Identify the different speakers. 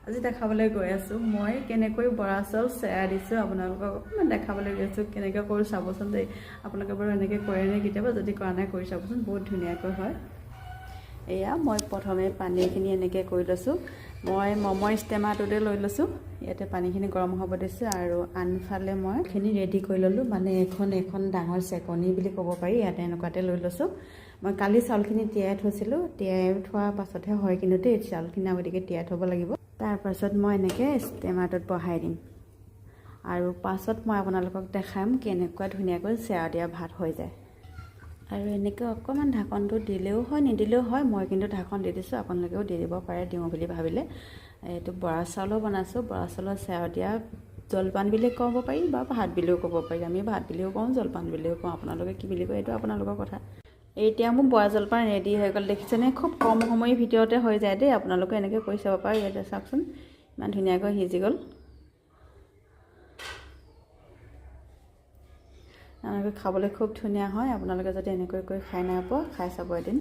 Speaker 1: আজি দেখাবলৈ গৈ আছোঁ মই কেনেকৈ বৰা চাউল চেৰা দিছোঁ আপোনালোকক অকণমান দেখাবলৈ গৈ আছোঁ কেনেকৈ কৰোঁ চাবচোন দেই আপোনালোকে বাৰু এনেকৈ কৰেনে কেতিয়াবা যদি কৰা নাই কৰি চাবচোন বহুত ধুনীয়াকৈ হয় এয়া মই প্ৰথমে পানীখিনি এনেকৈ কৰি লৈছোঁ মই মমৰ ষ্টেমাৰটোতে লৈ লৈছোঁ ইয়াতে পানীখিনি গৰম হ'ব দিছোঁ আৰু আনফালে মই খিনি ৰেডি কৰি ল'লোঁ মানে এখন ডাঙৰ চেকনি বুলি ক'ব পাৰি ইয়াতে এনেকুৱাতে লৈ লৈছোঁ মই কালি চাউলখিনি তিয়াই থৈছিলোঁ তিয়াই থোৱাৰ পাছতহে হয় কিন্তু দেই চাউলখিনি আগতীয়াকৈ তিয়াই থ'ব লাগিব তাৰপাছত মই এনেকৈ ষ্টেমাৰটোত বহাই দিম আৰু পাছত মই আপোনালোকক দেখাম কেনেকুৱা ধুনীয়াকৈ চেৱা দিয়া ভাত হৈ যায় আৰু এনেকৈ অকণমান ঢাকনটো দিলেও হয় নিদিলেও হয় মই কিন্তু ঢাকন দি দিছোঁ আপোনালোকেও দি দিব পাৰে দিওঁ বুলি ভাবিলে এইটো বৰা চাউলো বনাইছোঁ বৰা চাউলৰ চেৱা দিয়া জলপান বুলি ক'ব পাৰি বা ভাত বুলিও ক'ব পাৰি আমি ভাত বুলিও কওঁ জলপান বুলিও কওঁ আপোনালোকে কি বুলি কয় এইটো আপোনালোকৰ কথা এতিয়া মোৰ বৰা জলপান ৰেডি হৈ গ'ল দেখিছেনে খুব কম সময়ৰ ভিতৰতে হৈ যায় দেই আপোনালোকে এনেকৈ কৰি চাব পাৰে ইয়াতে চাওকচোন ইমান ধুনীয়াকৈ সিজি গ'ল খাবলৈ খুব ধুনীয়া হয় আপোনালোকে যদি এনেকৈ কৰি খাই নাই পোৱা খাই চাব এদিন